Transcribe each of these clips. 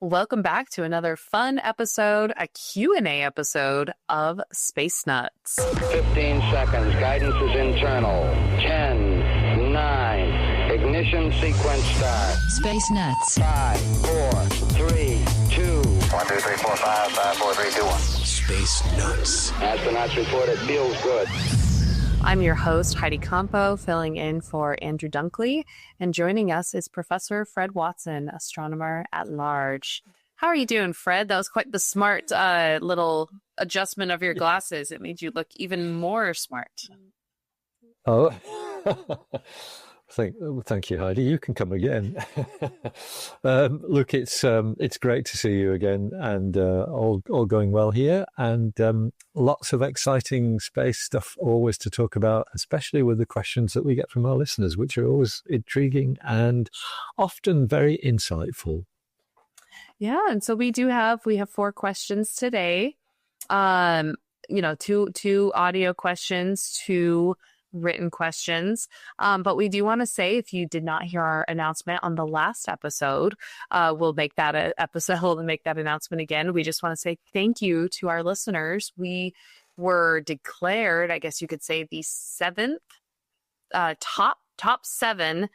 Welcome back to another fun episode, a Q&A episode of Space Nuts. 15 seconds. Guidance is internal. 10, 9. Ignition sequence start. Space Nuts. 5, 4, 3, 2. 1, 2, 3, 4, 5, 5, 4, 3, 2, 1. Space Nuts. Astronauts report it feels good. I'm your host, Heidi Campo, filling in for Andrew Dunkley, and joining us is Professor Fred Watson, astronomer at large. How are you doing, Fred? That was quite the smart little adjustment of your glasses. It made you look even more smart. Oh, thank you, Heidi. You can come again. Look, it's great to see you again, and all going well here, and lots of exciting space stuff always to talk about, especially with the questions that we get from our listeners, which are always intriguing and often very insightful. Yeah, and so we have 4 questions today. Two audio questions, 2 written questions. But we do want to say, if you did not hear our announcement on the last episode, we'll make that announcement again. We just want to say thank you to our listeners. We were declared, I guess you could say, the 7th top 7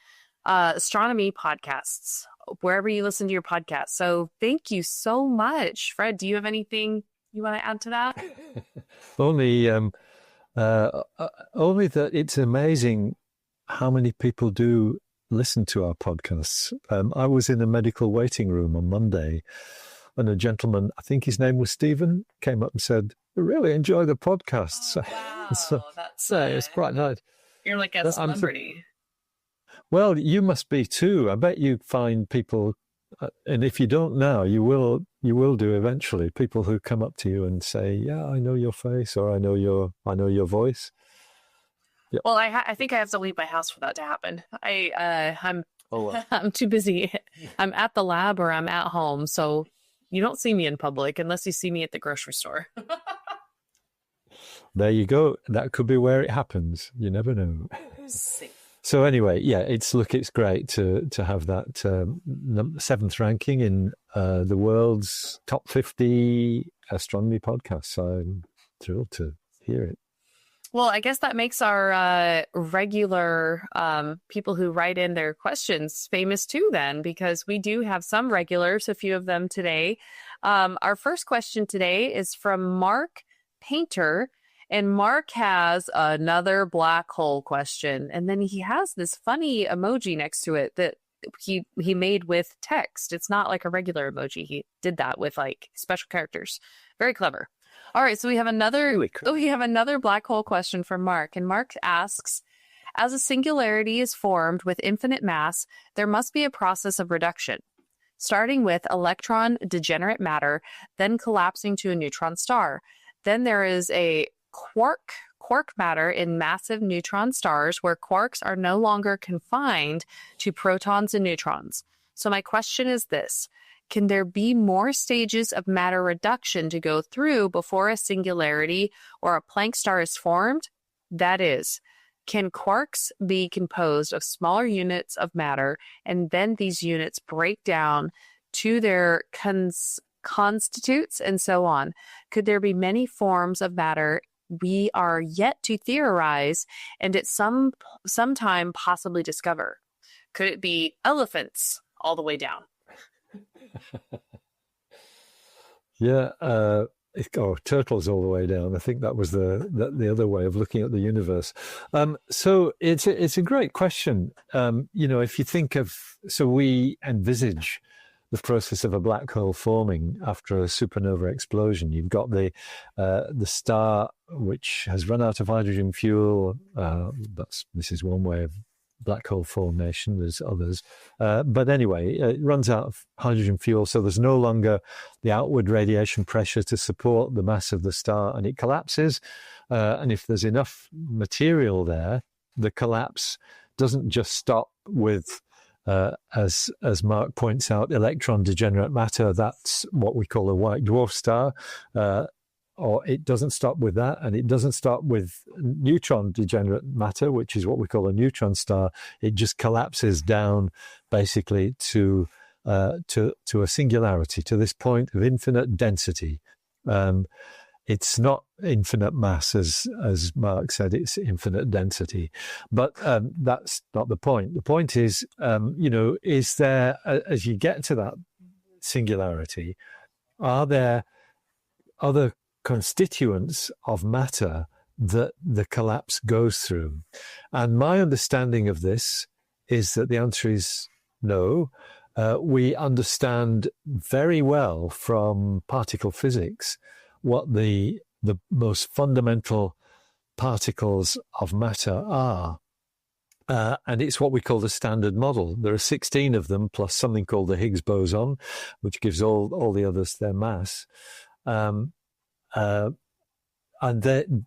astronomy podcasts, wherever you listen to your podcast. So thank you so much. Fred, do you have anything you want to add to that? Only that it's amazing how many people do listen to our podcasts. I was in a medical waiting room on Monday, and a gentleman, I think his name was Stephen, came up and said, "I really enjoy the podcasts." Oh, wow. So That's it's quite nice. You're like a celebrity. Well, you must be too. I bet you find people, and if you don't now, you will do eventually. People who come up to you and say, "Yeah, I know your face," or "I know your voice." Yeah. Well, I think I have to leave my house for that to happen. I'm too busy. I'm at the lab or I'm at home, so you don't see me in public unless you see me at the grocery store. There you go. That could be where it happens. You never know. So anyway, yeah, it's great to have that 7th ranking in the world's top 50 astronomy podcasts. I'm thrilled to hear it. Well, I guess that makes our regular people who write in their questions famous too then, because we do have some regulars, a few of them today. Our first question today is from Mark Painter. And Mark has another black hole question. And then he has this funny emoji next to it that he made with text. It's not like a regular emoji. He did that with like special characters. Very clever. All right, so we have another black hole question from Mark. And Mark asks, as a singularity is formed with infinite mass, there must be a process of reduction, starting with electron degenerate matter, then collapsing to a neutron star. Then there is a quark matter in massive neutron stars where quarks are no longer confined to protons and neutrons. So my question is this: can there be more stages of matter reduction to go through before a singularity or a Planck star is formed? That is, can quarks be composed of smaller units of matter and then these units break down to their constitutes and so on? Could there be many forms of matter we are yet to theorize and at some time possibly discover? Could it be elephants all the way down? Yeah, turtles all the way down. I think that was the other way of looking at the universe. So it's a great question. If you think of, so we envisage the process of a black hole forming after a supernova explosion. You've got the star which has run out of hydrogen fuel. This is one way of black hole formation. There's others, but anyway, it runs out of hydrogen fuel, so there's no longer the outward radiation pressure to support the mass of the star, and it collapses. And if there's enough material there, the collapse doesn't just stop with as Mark points out, electron degenerate matter. That's what we call a white dwarf star. Or it doesn't stop with that, and it doesn't stop with neutron degenerate matter, which is what we call a neutron star. It just collapses down basically to to a singularity, to this point of infinite density. It's not infinite mass, as Mark said, it's infinite density. But that's not the point. The point is, is there, as you get to that singularity, are there other constituents of matter that the collapse goes through? And my understanding of this is that the answer is no. We understand very well from particle physics what the most fundamental particles of matter are. And it's what we call the Standard Model. There are 16 of them, plus something called the Higgs boson, which gives all the others their mass. And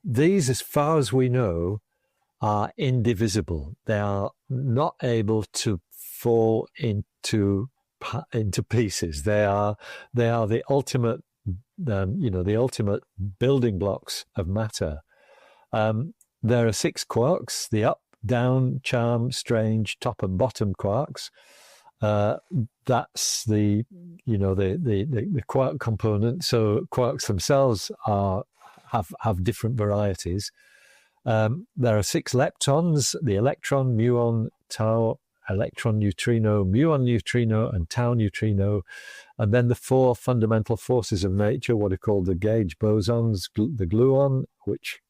these, as far as we know, are indivisible. They are not able to fall into pieces. They are the ultimate, the ultimate building blocks of matter. There are 6 quarks: the up, down, charm, strange, top and bottom quarks. That's the quark component. So quarks themselves have different varieties. There are 6 leptons: the electron, muon, tau, electron neutrino, muon neutrino, and tau neutrino. And then the 4 fundamental forces of nature, what are called the gauge bosons: the gluon, which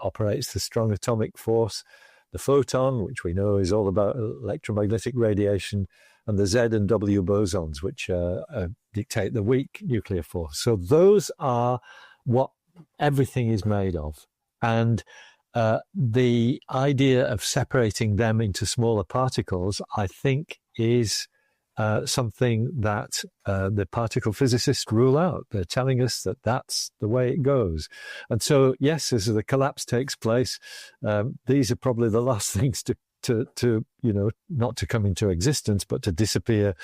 operates the strong atomic force; the photon, which we know is all about electromagnetic radiation; and the Z and W bosons, which dictate the weak nuclear force. So those are what everything is made of. And the idea of separating them into smaller particles, I think, is something that the particle physicists rule out. They're telling us that that's the way it goes. And so, yes, as the collapse takes place, these are probably the last things to not to come into existence, but to disappear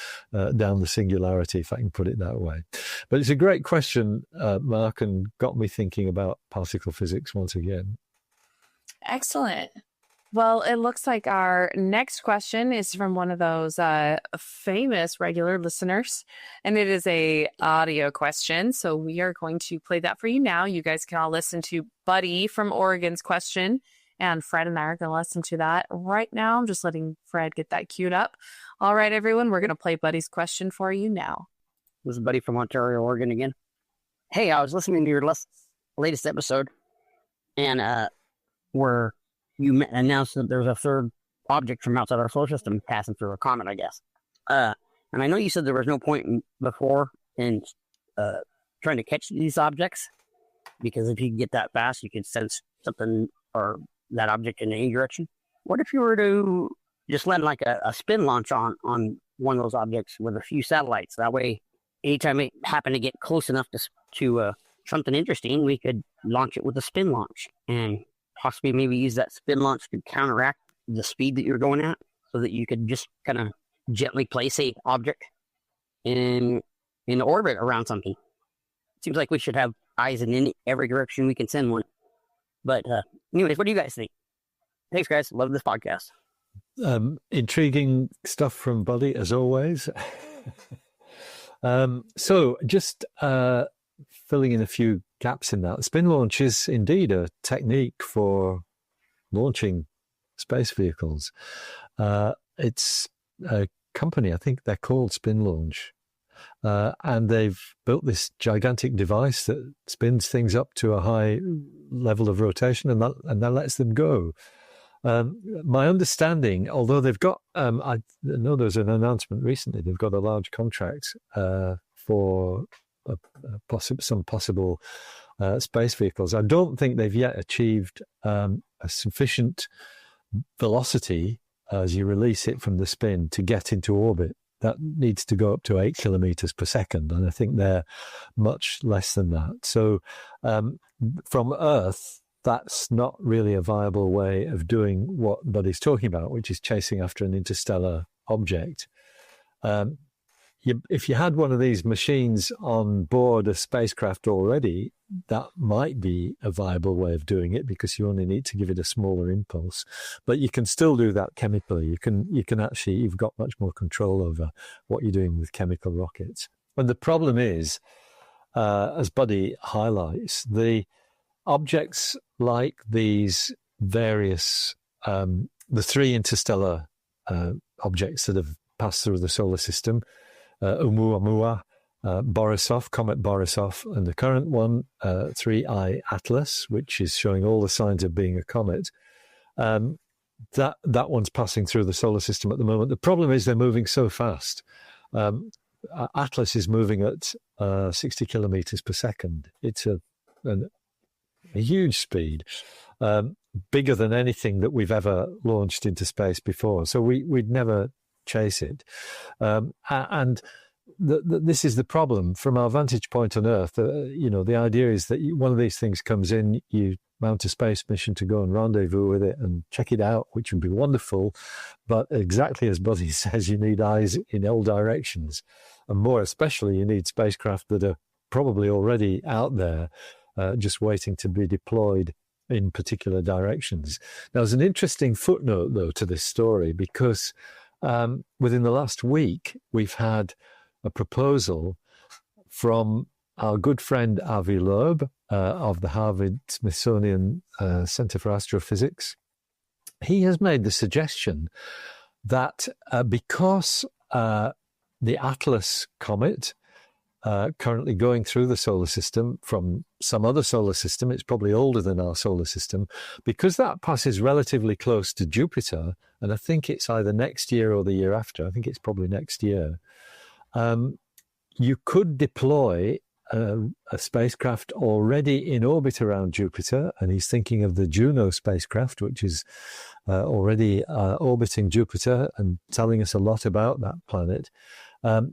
down the singularity, if I can put it that way. But it's a great question, Mark, and got me thinking about particle physics once again. Excellent. Well, it looks like our next question is from one of those famous regular listeners, and it is a audio question. So we are going to play that for you now. You guys can all listen to Buddy from Oregon's question, and Fred and I are going to listen to that right now. I'm just letting Fred get that queued up. All right, everyone, we're going to play Buddy's question for you now. This is Buddy from Ontario, Oregon again. Hey, I was listening to your latest episode, and where you announced that there's a third object from outside our solar system passing through a comet, I guess. And I know you said there was no point before in trying to catch these objects, because if you can get that fast, you can sense something or that object in any direction. What if you were to just land like a spin launch on one of those objects with a few satellites? That way, anytime it happened to get close enough to something interesting, we could launch it with a spin launch and possibly maybe use that spin launch to counteract the speed that you're going at, so that you could just kind of gently place a object in orbit around something. Seems like we should have eyes in every direction we can send one. But anyways, what do you guys think? Thanks, guys. Love this podcast. Intriguing stuff from Buddy, as always. So just filling in a few gaps in that. Spin launch is indeed a technique for launching space vehicles. It's a company, I think they're called Spin Launch. And they've built this gigantic device that spins things up to a high level of rotation, and that lets them go. My understanding, although they've got, I know there was an announcement recently, they've got a large contract for some possible space vehicles. I don't think they've yet achieved a sufficient velocity as you release it from the spin to get into orbit. That needs to go up to 8 kilometers per second, and I think they're much less than that. So from Earth, that's not really a viable way of doing what Buddy's talking about, which is chasing after an interstellar object. if you had one of these machines on board a spacecraft already, that might be a viable way of doing it because you only need to give it a smaller impulse. But you can still do that chemically. You can actually, you've got much more control over what you're doing with chemical rockets. And the problem is, as Buddy highlights, the objects like these various, the three interstellar objects that have passed through the solar system, Oumuamua, Comet Borisov, and the current one, 3I Atlas, which is showing all the signs of being a comet. That one's passing through the solar system at the moment. The problem is they're moving so fast. Atlas is moving at 60 kilometers per second. It's a huge speed, bigger than anything that we've ever launched into space before. So we'd never chase it. And this is the problem from our vantage point on Earth. The idea is that one of these things comes in, you mount a space mission to go and rendezvous with it and check it out, which would be wonderful. But exactly as Buddy says, you need eyes in all directions. And more especially, you need spacecraft that are probably already out there, just waiting to be deployed in particular directions. Now, there's an interesting footnote, though, to this story, because within the last week, we've had a proposal from our good friend Avi Loeb of the Harvard-Smithsonian Center for Astrophysics. He has made the suggestion that because the Atlas comet currently going through the solar system from some other solar system, it's probably older than our solar system, because that passes relatively close to Jupiter, and I think it's either next year or the year after, I think it's probably next year, you could deploy a spacecraft already in orbit around Jupiter, and he's thinking of the Juno spacecraft, which is already orbiting Jupiter and telling us a lot about that planet.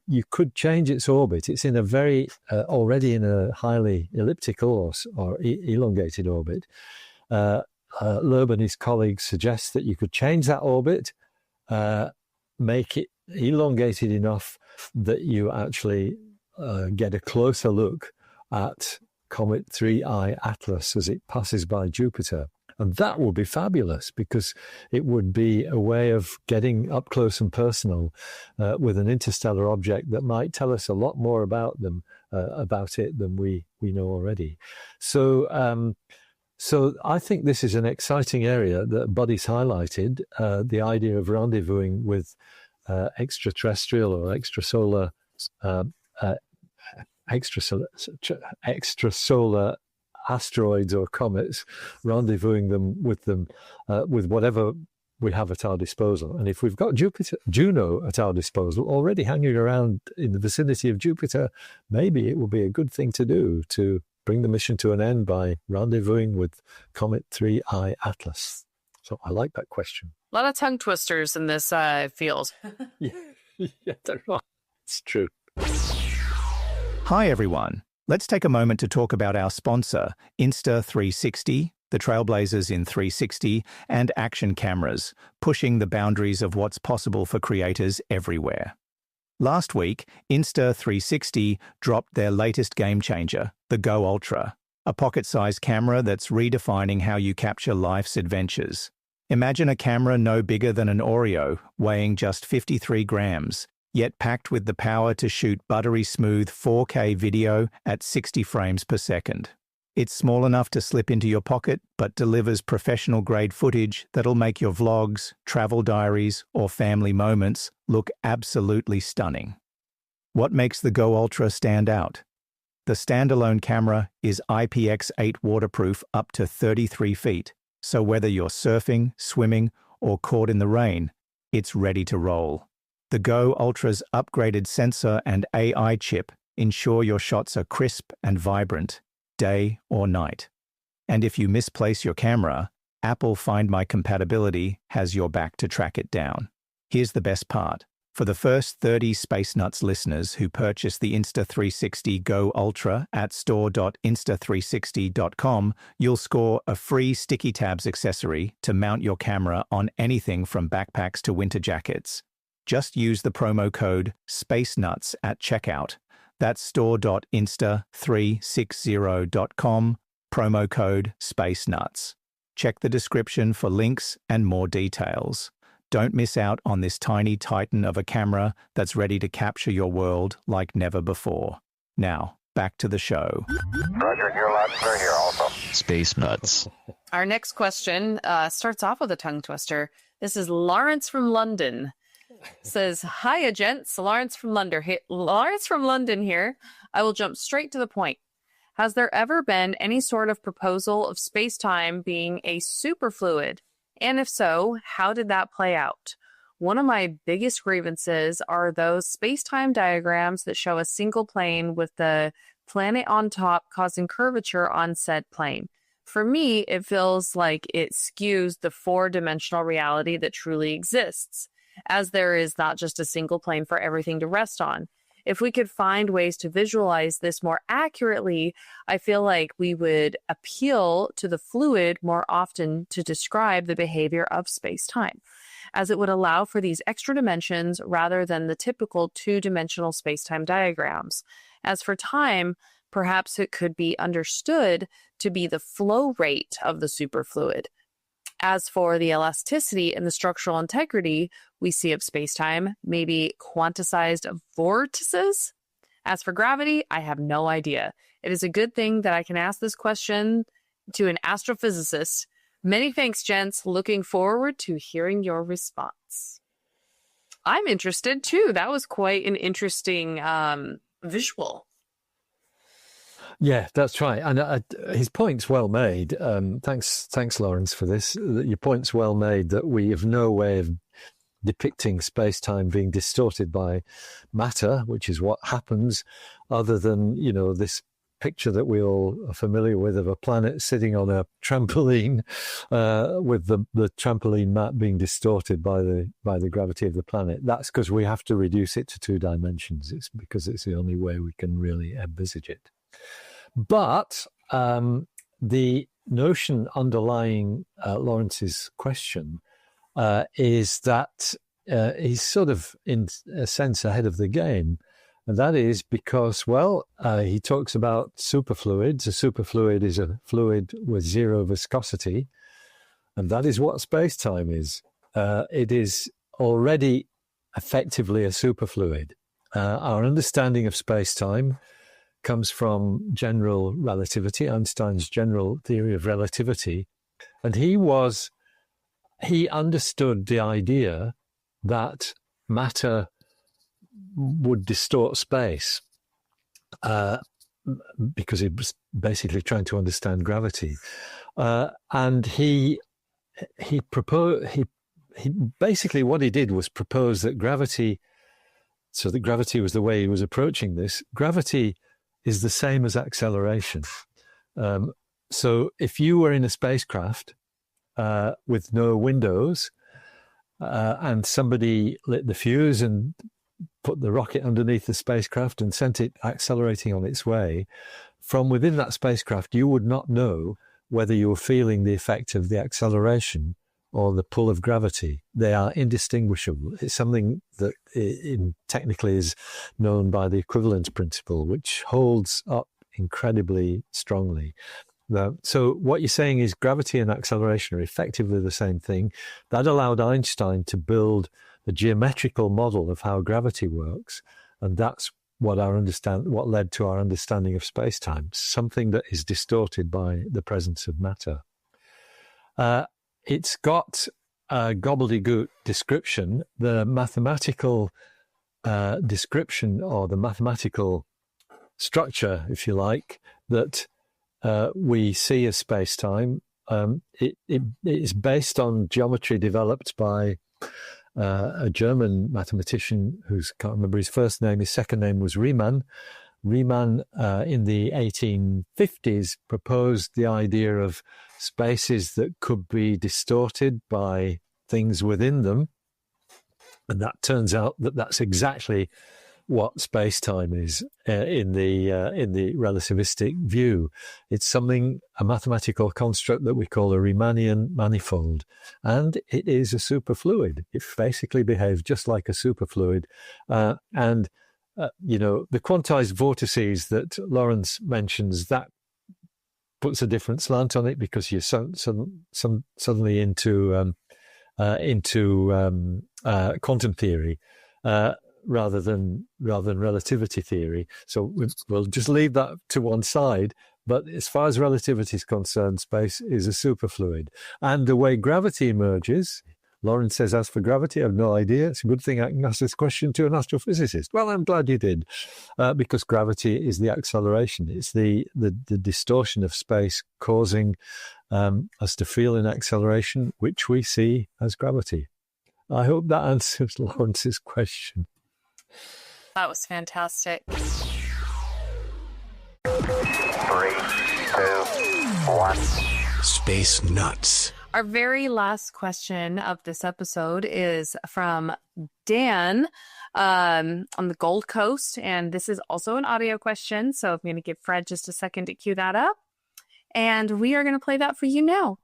You could change its orbit. It's in a already in a highly elliptical or elongated orbit. Loeb and his colleagues suggest that you could change that orbit, make it elongated enough that you actually get a closer look at Comet 3I Atlas as it passes by Jupiter. And that would be fabulous because it would be a way of getting up close and personal with an interstellar object that might tell us a lot more about it than we know already. So I think this is an exciting area that Buddy's highlighted, the idea of rendezvousing with extraterrestrial or extrasolar asteroids or comets, rendezvousing with them with whatever we have at our disposal. And if we've got Juno at our disposal, already hanging around in the vicinity of Jupiter, maybe it will be a good thing to do to bring the mission to an end by rendezvousing with Comet 3I Atlas. So I like that question. A lot of tongue twisters in this field. Yeah, it's true. Hi, everyone. Let's take a moment to talk about our sponsor, Insta360, the trailblazers in 360 and action cameras, pushing the boundaries of what's possible for creators everywhere. Last week, Insta360 dropped their latest game changer, the Go Ultra, a pocket-sized camera that's redefining how you capture life's adventures. Imagine a camera no bigger than an Oreo, weighing just 53 grams, yet packed with the power to shoot buttery smooth 4K video at 60 frames per second. It's small enough to slip into your pocket, but delivers professional-grade footage that'll make your vlogs, travel diaries, or family moments look absolutely stunning. What makes the Go Ultra stand out? The standalone camera is IPX8 waterproof up to 33 feet, so whether you're surfing, swimming, or caught in the rain, it's ready to roll. The Go Ultra's upgraded sensor and AI chip ensure your shots are crisp and vibrant, day or night. And if you misplace your camera, Apple Find My Compatibility has your back to track it down. Here's the best part. For the first 30 Space Nuts listeners who purchase the Insta360 Go Ultra at store.insta360.com, you'll score a free sticky tabs accessory to mount your camera on anything from backpacks to winter jackets. Just use the promo code SPACENUTS at checkout. That's store.insta360.com, promo code SPACENUTS. Check the description for links and more details. Don't miss out on this tiny titan of a camera that's ready to capture your world like never before. Now, back to the show. Roger, you're loud and clear here also. Space nuts. Our next question starts off with a tongue twister. This is Lawrence from London. Says, "Hiya, gents. Lawrence from London. Lawrence from London here. I will jump straight to the point. Has there ever been any sort of proposal of space-time being a superfluid? And if so, how did that play out? One of my biggest grievances are those space-time diagrams that show a single plane with the planet on top causing curvature on said plane. For me, it feels like it skews the four-dimensional reality that truly exists, as there is not just a single plane for everything to rest on. If we could find ways to visualize this more accurately, I feel like we would appeal to the fluid more often to describe the behavior of space-time, as it would allow for these extra dimensions rather than the typical two-dimensional space-time diagrams. As for time, perhaps it could be understood to be the flow rate of the superfluid. As for the elasticity and the structural integrity we see of space-time, maybe quantized vortices? As for gravity, I have no idea. It is a good thing that I can ask this question to an astrophysicist. Many thanks, gents. Looking forward to hearing your response." I'm interested, too. That was quite an interesting visual. Yeah, that's right. And his point's well made. Thanks, Lawrence, for this. Your point's well made that we have no way of depicting space-time being distorted by matter, which is what happens, other than, this picture that we all are familiar with of a planet sitting on a trampoline, with the trampoline mat being distorted by the gravity of the planet. That's because we have to reduce it to two dimensions. It's because it's the only way we can really envisage it. But the notion underlying Lawrence's question is that he's sort of, in a sense, ahead of the game. And that is because, he talks about superfluids. A superfluid is a fluid with zero viscosity. And that is what space-time is. It is already effectively a superfluid. Our understanding of space-time comes from general relativity, Einstein's general theory of relativity. And he understood the idea that matter would distort space because he was basically trying to understand gravity. And he basically what he did was propose that gravity was the way he was approaching this. Gravity is the same as acceleration. So if you were in a spacecraft with no windows and somebody lit the fuse and put the rocket underneath the spacecraft and sent it accelerating on its way, from within that spacecraft, you would not know whether you were feeling the effect of the acceleration or the pull of gravity. They are indistinguishable. It's something that technically is known by the equivalence principle, which holds up incredibly strongly. So what you're saying is gravity and acceleration are effectively the same thing. That allowed Einstein to build a geometrical model of how gravity works, and that's what led to our understanding of space-time, something that is distorted by the presence of matter. It's got a gobbledygook description. The mathematical description, or the mathematical structure, if you like, that we see as space-time, it is based on geometry developed by a German mathematician can't remember his first name. His second name was Riemann. Riemann, in the 1850s, proposed the idea of spaces that could be distorted by things within them. And that turns out that that's exactly what space-time is in the relativistic view. It's a mathematical construct that we call a Riemannian manifold, and it is a superfluid. It basically behaves just like a superfluid, and the quantized vortices that Lawrence mentions, that puts a different slant on it because you're suddenly into quantum theory rather than relativity theory. So we'll just leave that to one side. But as far as relativity is concerned, space is a superfluid. And the way gravity emerges, Lawrence says, as for gravity, I have no idea. It's a good thing I can ask this question to an astrophysicist. Well, I'm glad you did, because gravity is the acceleration. It's the distortion of space causing us to feel an acceleration, which we see as gravity. I hope that answers Lawrence's question. That was fantastic. 3, 2, 1. Space nuts. Our very last question of this episode is from Dan on the Gold Coast. And this is also an audio question. So I'm going to give Fred just a second to cue that up. And we are going to play that for you now.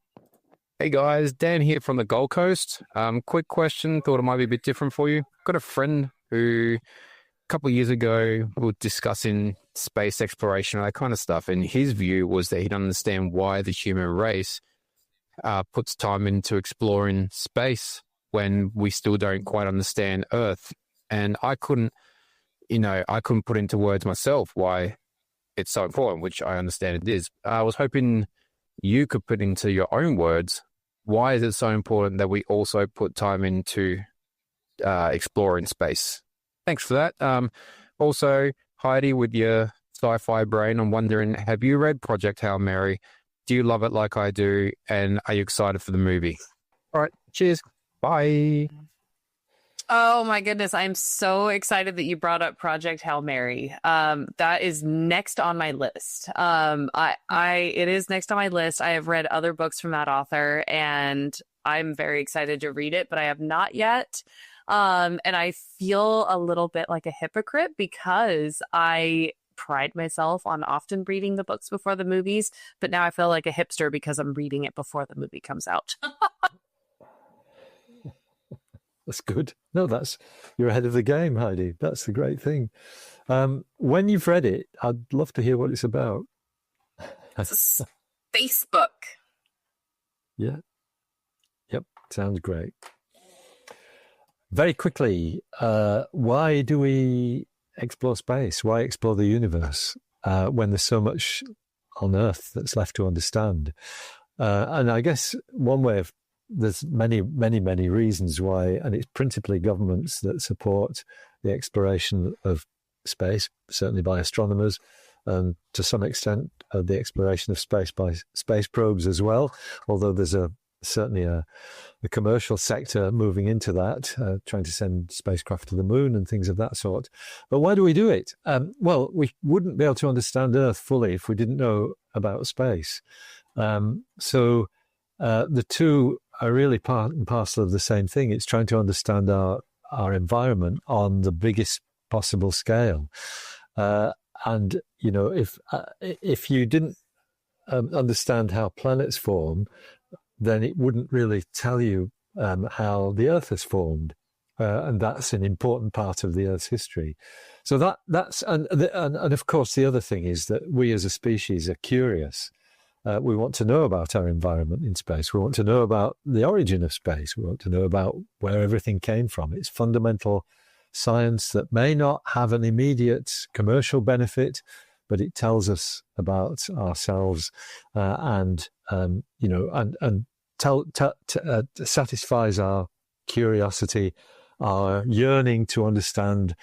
Hey guys, Dan here from the Gold Coast. Quick question, thought it might be a bit different for you. Got a friend who a couple of years ago we were discussing space exploration and that kind of stuff. And his view was that he'd understand why the human race puts time into exploring space when we still don't quite understand Earth. And I couldn't put into words myself why it's so important, which I understand it is. I was hoping you could put into your own words, why is it so important that we also put time into exploring space? Thanks for that. Also, Heidi, with your sci-fi brain, I'm wondering, have you read Project Hail Mary? Do you love it like I do? And are you excited for the movie? All right. Cheers. Bye. Oh my goodness. I'm so excited that you brought up Project Hail Mary. That is next on my list. It is next on my list. I have read other books from that author and I'm very excited to read it, but I have not yet. And I feel a little bit like a hypocrite because I pride myself on often reading the books before the movies, but now I feel like a hipster because I'm reading it before the movie comes out. That's good. No, you're ahead of the game, Heidi. That's the great thing. When you've read it, I'd love to hear what it's about. It's a space book. Yeah. Yep. Sounds great. Very quickly, why do we explore space? Why explore the universe when there's so much on Earth that's left to understand? And I guess one way of there's many reasons why, and it's principally governments that support the exploration of space, certainly by astronomers, and to some extent the exploration of space by space probes as well, although there's certainly a commercial sector moving into that, trying to send spacecraft to the moon and things of that sort. But why do we do it? Well, we wouldn't be able to understand Earth fully if we didn't know about space. So the two are really part and parcel of the same thing. It's trying to understand our environment on the biggest possible scale. And if you didn't understand how planets form, then it wouldn't really tell you how the Earth has formed, and that's an important part of the Earth's history. So that's and of course the other thing is that we as a species are curious. We want to know about our environment in space. We want to know about the origin of space. We want to know about where everything came from. It's fundamental science that may not have an immediate commercial benefit, but it tells us about ourselves and satisfies our curiosity, our yearning to understand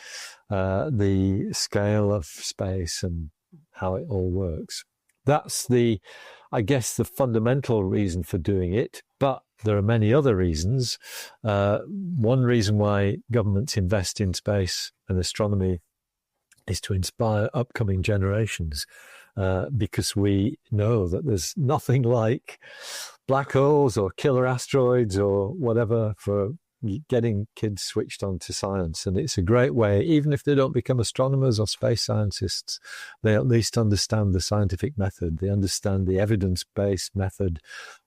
the scale of space and how it all works. That's I guess, the fundamental reason for doing it. But there are many other reasons. One reason why governments invest in space and astronomy is to inspire upcoming generations, because we know that there's nothing like black holes or killer asteroids or whatever for getting kids switched on to science. And it's a great way, even if they don't become astronomers or space scientists, they at least understand the scientific method. They understand the evidence-based method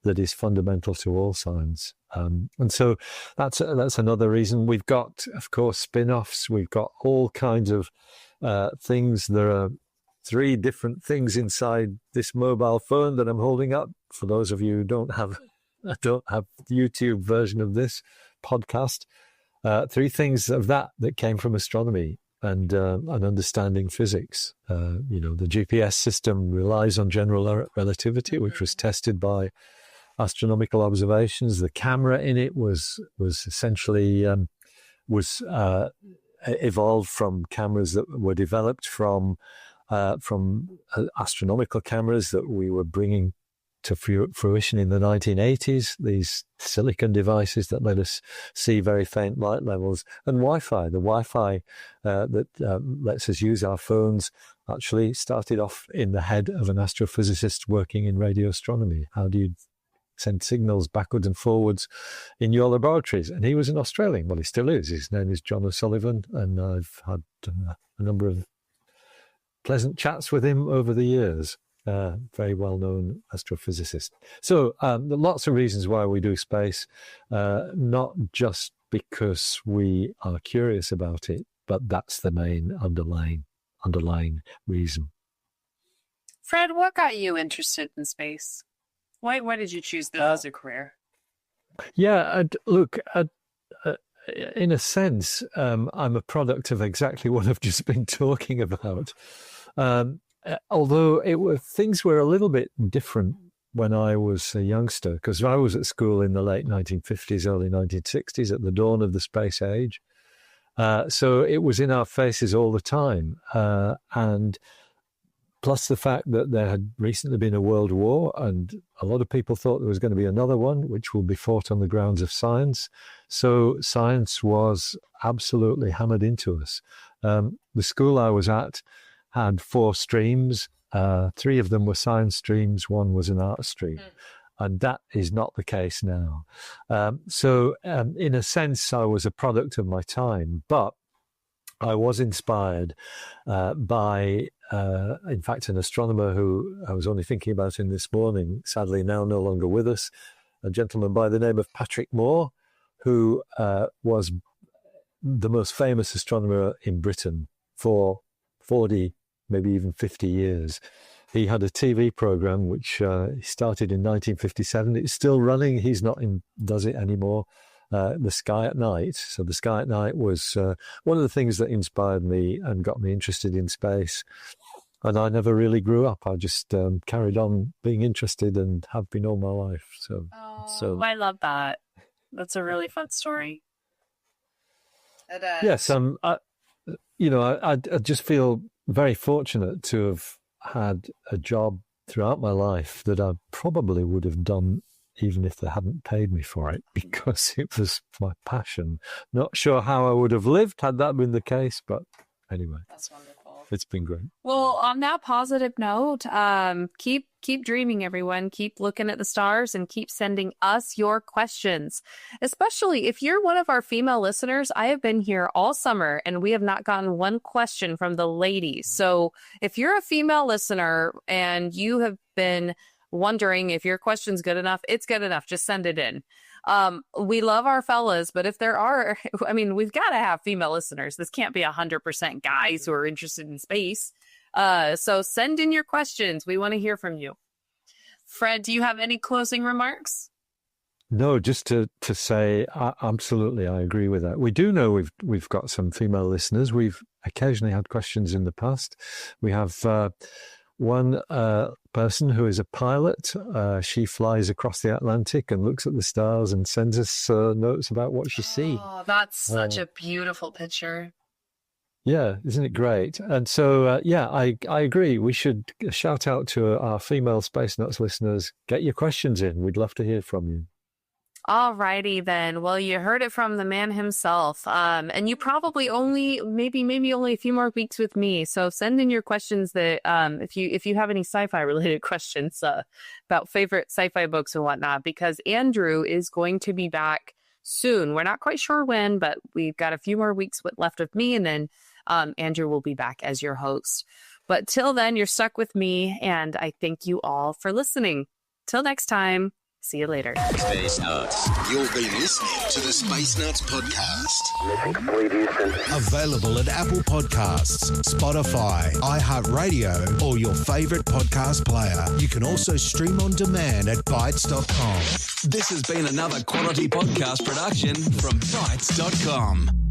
that is fundamental to all science. And so that's another reason. We've got, of course, spin-offs. We've got all kinds of things. There are 3 different things inside this mobile phone that I'm holding up. For those of you who don't have the YouTube version of this podcast, 3 things of that came from astronomy and understanding physics. The GPS system relies on general relativity, which was tested by astronomical observations. The camera in it was essentially evolved from cameras that were developed from astronomical cameras that we were bringing to fruition in the 1980s, these silicon devices that let us see very faint light levels, and Wi-Fi. The Wi-Fi that lets us use our phones actually started off in the head of an astrophysicist working in radio astronomy. How do you send signals backwards and forwards in your laboratories? And he was an Australian. Well, he still is. His name is John O'Sullivan, and I've had a number of pleasant chats with him over the years. Very well-known astrophysicist. So there are lots of reasons why we do space, not just because we are curious about it, but that's the main underlying reason. Fred, what got you interested in space? Why did you choose this as a career? Yeah, look, in a sense, I'm a product of exactly what I've just been talking about. Although things were a little bit different when I was a youngster, because I was at school in the late 1950s, early 1960s, at the dawn of the space age. So it was in our faces all the time. And plus the fact that there had recently been a world war, and a lot of people thought there was going to be another one, which will be fought on the grounds of science. So science was absolutely hammered into us. The school I was at had 4 streams. 3 of them were science streams, 1 was an art stream. And that is not the case now. So in a sense, I was a product of my time, but I was inspired by, in fact, an astronomer who I was only thinking about him this morning, sadly now no longer with us, a gentleman by the name of Patrick Moore, who was the most famous astronomer in Britain for 40, maybe even 50 years. He had a TV program which he started in 1957. It's still running. He's not does it anymore. The Sky at Night. So The Sky at Night was one of the things that inspired me and got me interested in space. And I never really grew up. I just carried on being interested and have been all my life. So I love that. That's a really fun story. Yes, I just feel very fortunate to have had a job throughout my life that I probably would have done even if they hadn't paid me for it, because it was my passion. Not sure how I would have lived had that been the case, but anyway. That's wonderful. It's been great. Well, on that positive note, keep dreaming, everyone. Keep looking at the stars and keep sending us your questions. Especially if you're one of our female listeners. I have been here all summer and we have not gotten one question from the ladies. So if you're a female listener and you have been wondering if your question's good enough, it's good enough. Just send it in. We love our fellas, but if there are, we've got to have female listeners. This can't be 100% guys who are interested in space. So send in your questions. We want to hear from you. Fred, do you have any closing remarks? No, just to say, absolutely, I agree with that. We do know we've got some female listeners. We've occasionally had questions in the past. We have one person who is a pilot. She flies across the Atlantic and looks at the stars and sends us notes about what she sees. Oh, that's such a beautiful picture. Yeah, isn't it great? And so, I agree. We should shout out to our female Space Nuts listeners. Get your questions in. We'd love to hear from you. All righty then. Well, you heard it from the man himself. And you probably maybe only a few more weeks with me. So send in your questions that if you have any sci-fi related questions about favorite sci-fi books and whatnot, because Andrew is going to be back soon. We're not quite sure when, but we've got a few more weeks left with me, and then Andrew will be back as your host. But till then, you're stuck with me, and I thank you all for listening. Till next time, see you later. Space Nuts. You've been listening to the Space Nuts podcast. Mission complete, Houston. Available at Apple Podcasts, Spotify, iHeartRadio, or your favorite podcast player. You can also stream on demand at Bytes.com. This has been another quality podcast production from Bytes.com.